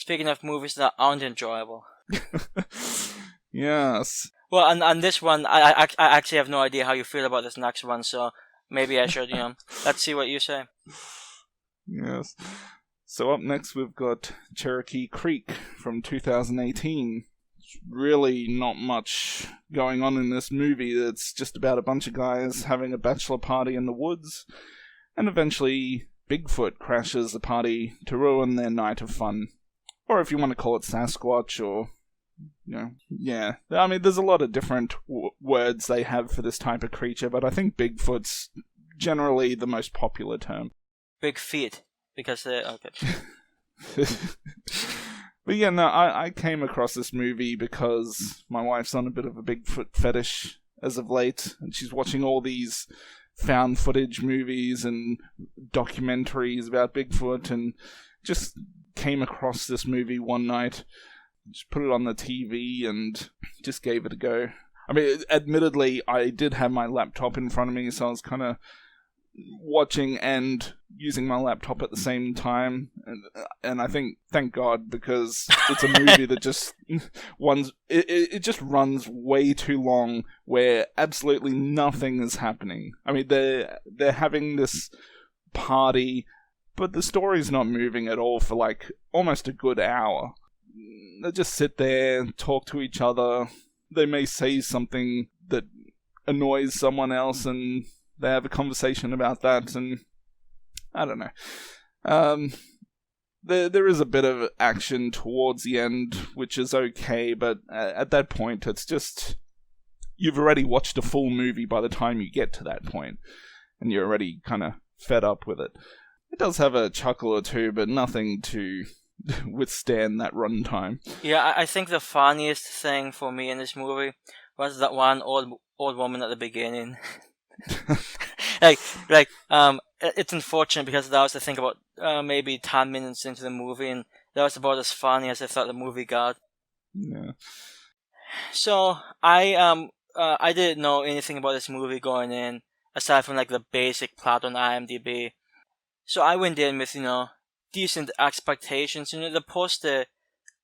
speaking of movies that aren't enjoyable. Yes. Well, and this one, I actually have no idea how you feel about this next one, so maybe I should, let's see what you say. Yes. So up next we've got Cherokee Creek from 2018. Really not much going on in this movie. It's just about a bunch of guys having a bachelor party in the woods, and eventually Bigfoot crashes the party to ruin their night of fun. Or if you want to call it Sasquatch, or, yeah. I mean, there's a lot of different words they have for this type of creature, but I think Bigfoot's generally the most popular term. Big feet, because they're... Okay. But yeah, no, I came across this movie because my wife's on a bit of a Bigfoot fetish as of late, and she's watching all these found footage movies and documentaries about Bigfoot, and just came across this movie one night, just put it on the TV and just gave it a go. I mean, admittedly, I did have my laptop in front of me, so I was kind of watching and using my laptop at the same time, and I think, thank God, because it's a movie that just it just runs way too long, where absolutely nothing is happening. I mean, they're having this party, but the story's not moving at all for like almost a good hour. They just sit there and talk to each other. They may say something that annoys someone else, and they have a conversation about that, and I don't know. There is a bit of action towards the end, which is okay, but at that point, it's just... You've already watched a full movie by the time you get to that point, and you're already kind of fed up with it. It does have a chuckle or two, but nothing to withstand that runtime. Yeah, I think the funniest thing for me in this movie was that one old woman at the beginning. It's unfortunate because that was the thing about maybe 10 minutes into the movie, and that was about as funny as I thought the movie got. Yeah. So I didn't know anything about this movie going in, aside from like the basic plot on IMDb. So I went in with decent expectations. The poster,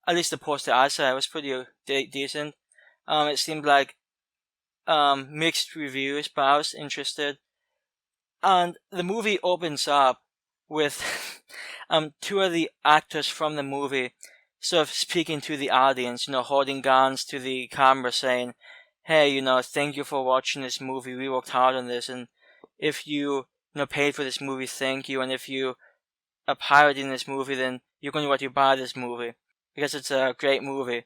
at least the poster I saw, was pretty decent. It seemed like mixed reviews, but I was interested. And the movie opens up with two of the actors from the movie sort of speaking to the audience, holding guns to the camera saying, hey, thank you for watching this movie. We worked hard on this, and if you, paid for this movie, thank you. And if you are pirating this movie, then you're going to want to buy this movie because it's a great movie.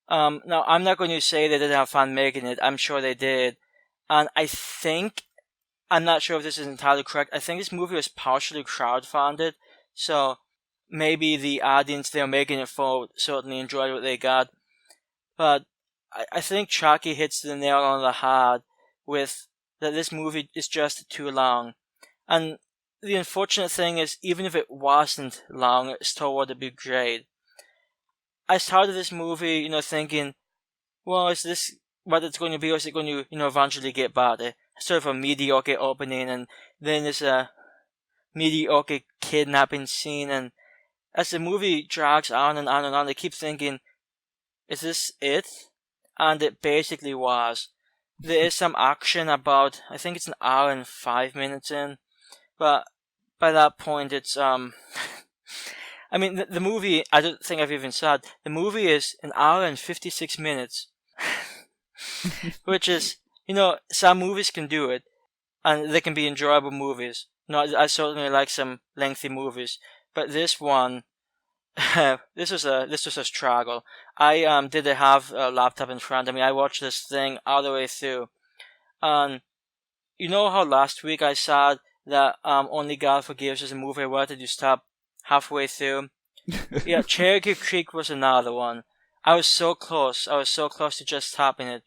Now, I'm not going to say they didn't have fun making it. I'm sure they did. And I'm not sure if this is entirely correct. I think this movie was partially crowdfunded. So maybe the audience they were making it for certainly enjoyed what they got. But I think Chucky hits the nail on the head with that this movie is just too long. And the unfortunate thing is, even if it wasn't long, it still would be great. I started this movie, thinking, well, is this what it's going to be, or is it going to, eventually get better? Sort of a mediocre opening, and then there's a mediocre kidnapping scene, and as the movie drags on and on and on, I keep thinking, is this it? And it basically was. There is some action about, I think it's an hour and 5 minutes in, but by that point it's, I mean, the movie, I don't think I've even said, the movie is an hour and 56 minutes. Which is, some movies can do it, and they can be enjoyable movies. I certainly like some lengthy movies, but this one, this was a struggle. I didn't have a laptop in front of me. I watched this thing all the way through, and you know how last week I said that Only God Forgives is a movie I wanted to stop halfway through? Yeah, Cherokee Creek was another one. I was so close to just stopping it,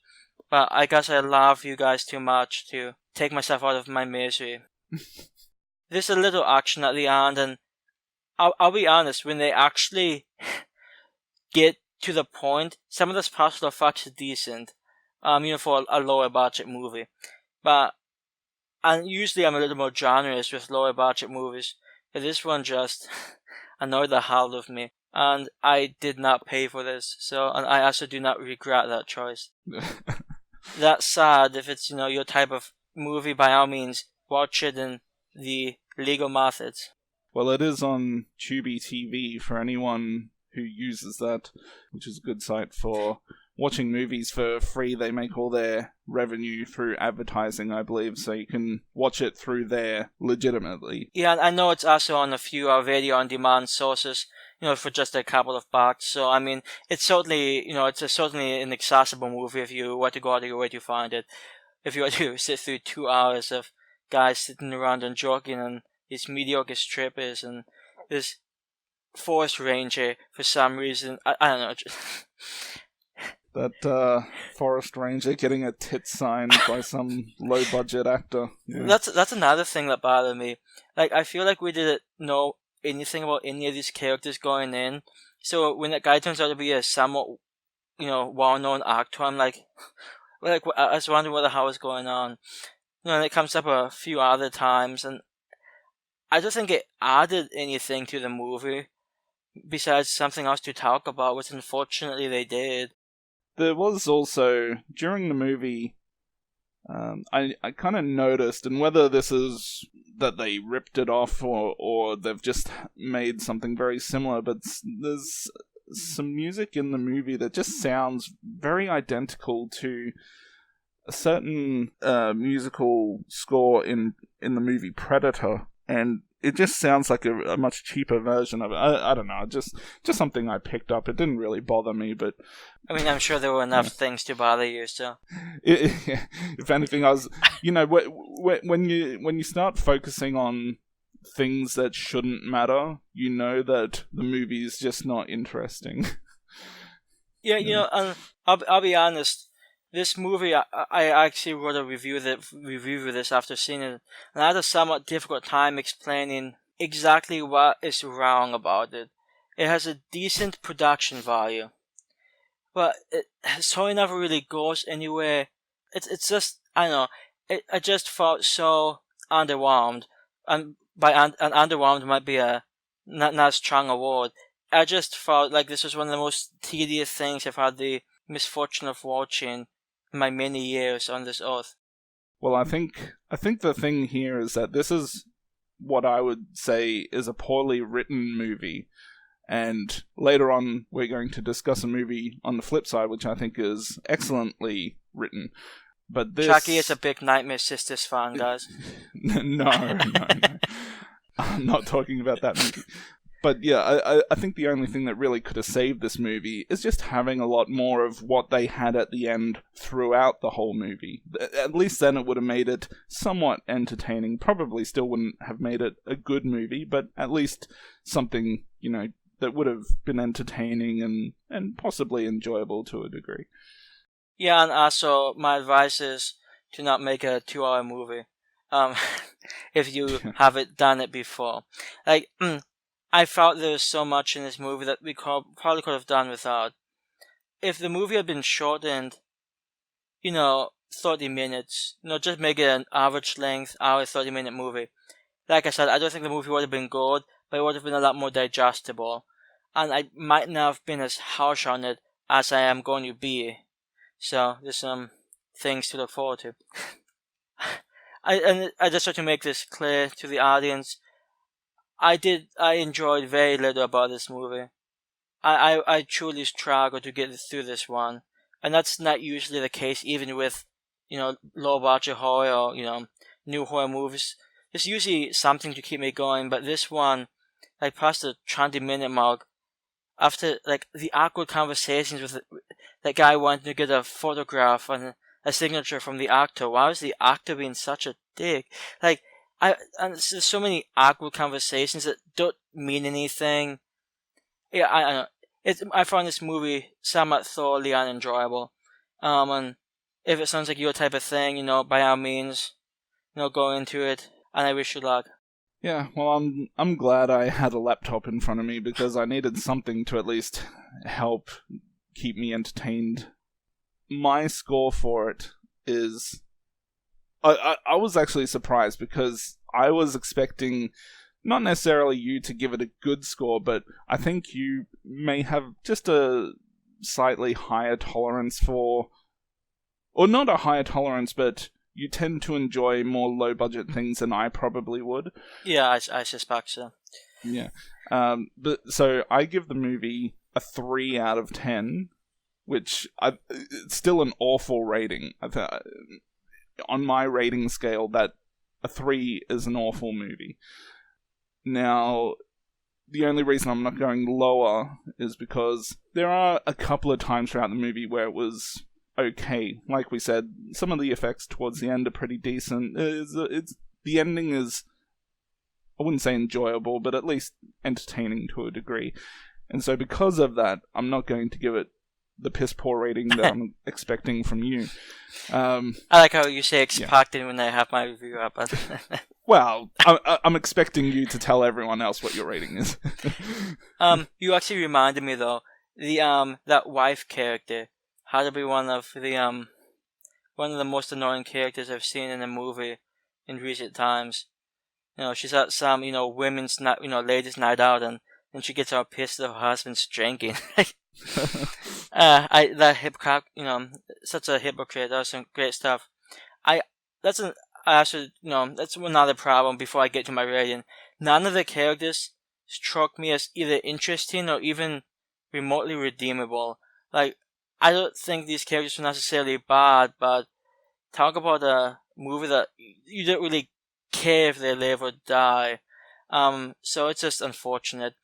but I guess I love you guys too much to take myself out of my misery. There's a little action at the end, and I'll be honest, when they actually get to the point, some of the special effects are decent, for a lower budget movie. And usually I'm a little more generous with lower budget movies, but this one just annoyed the hell out of me. and I did not pay for this. So, and I also do not regret that choice. That's sad. If it's your type of movie, by all means, watch it in the legal methods. Well, it is on Tubi TV for anyone who uses that, which is a good site for watching movies for free. They make all their revenue through advertising, I believe, so you can watch it through there legitimately. Yeah, I know it's also on a few video on demand sources, for just a couple of bucks. So I mean, it's certainly certainly an accessible movie if you were to go out of your way to find it. If you were to sit through 2 hours of guys sitting around and joking and these mediocre strippers and this forest ranger for some reason, I don't know. That forest ranger getting a tit signed by some low budget actor. Yeah. That's another thing that bothered me. Like, I feel like we didn't know anything about any of these characters going in. So when that guy turns out to be a somewhat, well-known actor, I'm like, I was wondering what the hell was going on. And it comes up a few other times, and I don't think it added anything to the movie besides something else to talk about, which unfortunately they did. There was also, during the movie, I kind of noticed, and whether this is that they ripped it off or they've just made something very similar, but there's some music in the movie that just sounds very identical to a certain musical score in the movie Predator, and it just sounds like a much cheaper version of it. I don't know, just something I picked up. It didn't really bother me, but I mean, I'm sure there were enough things to bother you, so. If anything, I was, when you start focusing on things that shouldn't matter, that the movie is just not interesting. Yeah, I'll be honest. This movie, I actually wrote a review of this after seeing it, and I had a somewhat difficult time explaining exactly what is wrong about it. It has a decent production value, but the story never really goes anywhere. It's just, I don't know, I just felt so underwhelmed, and underwhelmed might be a not strong a word. I just felt like this was one of the most tedious things I've had the misfortune of watching in my many years on this earth. Well, I think the thing here is that this is what I would say is a poorly written movie. And later on, we're going to discuss a movie on the flip side, which I think is excellently written. But this... Chucky is a big Nightmare Sisters fan, guys. No. I'm not talking about that movie. But yeah, I think the only thing that really could have saved this movie is just having a lot more of what they had at the end throughout the whole movie. At least then it would have made it somewhat entertaining. Probably still wouldn't have made it a good movie, but at least something, that would have been entertaining and possibly enjoyable to a degree. Yeah, and also my advice is to not make a 2-hour movie. If you haven't done it before. Like, I felt there was so much in this movie that we probably could have done without. If the movie had been shortened, 30 minutes, just make it an average length, hour, 30-minute movie. Like I said, I don't think the movie would have been good, but it would have been a lot more digestible. And I might not have been as harsh on it as I am going to be. So, there's some things to look forward to. I just want to make this clear to the audience. I enjoyed very little about this movie. I truly struggled to get through this one. And that's not usually the case even with, low budget horror or, new horror movies. There's usually something to keep me going, but this one, past the 20-minute mark, after, the awkward conversations with that guy wanting to get a photograph and a signature from the actor. Why was the actor being such a dick? And there's so many awkward conversations that don't mean anything. Yeah, I found this movie somewhat thoroughly unenjoyable. And if it sounds like your type of thing, by all means, go into it. And I wish you luck. Yeah, well, I'm glad I had a laptop in front of me because I needed something to at least help keep me entertained. My score for it is... I was actually surprised because I was expecting not necessarily you to give it a good score, but I think you may have just a slightly higher tolerance for, or not a higher tolerance, but you tend to enjoy more low-budget things than I probably would. Yeah, I suspect so. Yeah. But so I give the movie a 3 out of 10, which it's still an awful rating. On my rating scale, that a 3 is an awful movie. Now, the only reason I'm not going lower is because there are a couple of times throughout the movie where it was okay. Like we said, some of the effects towards the end are pretty decent. The ending is, I wouldn't say enjoyable, but at least entertaining to a degree. And so because of that, I'm not going to give it the piss poor rating that I'm expecting from you. I like how you say expecting when I have my review up. Well, I'm expecting you to tell everyone else what your rating is. You actually reminded me though, that wife character had to be one of the most annoying characters I've seen in a movie in recent times. You know, she's at some, women's night, ladies' night out, and she gets all pissed that her husband's drinking. That hypocrite, such a hypocrite. That was some great stuff. That's another problem before I get to my rating. None of the characters struck me as either interesting or even remotely redeemable. Like, I don't think these characters were necessarily bad, but talk about a movie that you don't really care if they live or die. So it's just unfortunate.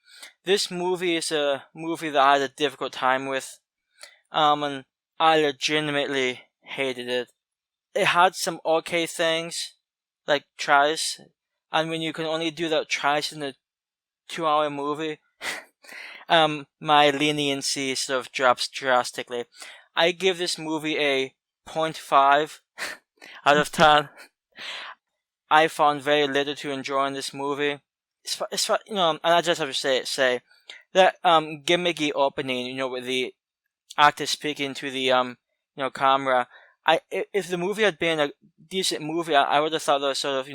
This movie is a movie that I had a difficult time with, and I legitimately hated it. It had some okay things, like tries, and when you can only do that twice in a 2-hour movie, my leniency sort of drops drastically. I give this movie a 0.5 out of 10. I found very little to enjoy in this movie. And I just have to say that gimmicky opening, with the actor speaking to the camera. If the movie had been a decent movie, I would have thought that was sort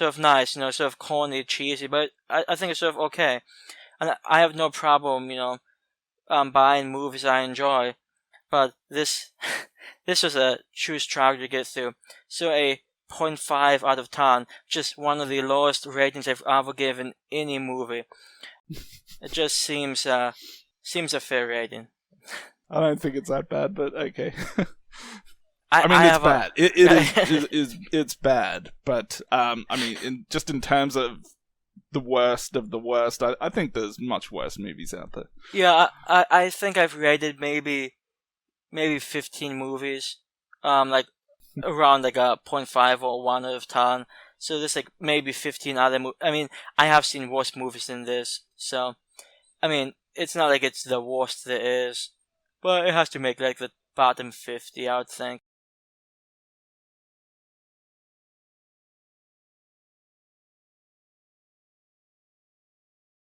of nice, sort of corny, cheesy. But I think it's sort of okay, and I have no problem, buying movies I enjoy. But this was a true struggle to get through. So a 0.5 out of 10, just one of the lowest ratings I've ever given any movie. It just seems a fair rating. I don't think it's that bad, but okay. It's bad. It is it's bad, but in terms of the worst of the worst, I think there's much worse movies out there. Yeah, I think I've rated maybe 15 movies, around like a 0.5 or 1 out of 10. So there's like maybe 15 other movies. I have seen worse movies than this. So, it's not like it's the worst there is, but it has to make like the bottom 50, I would think.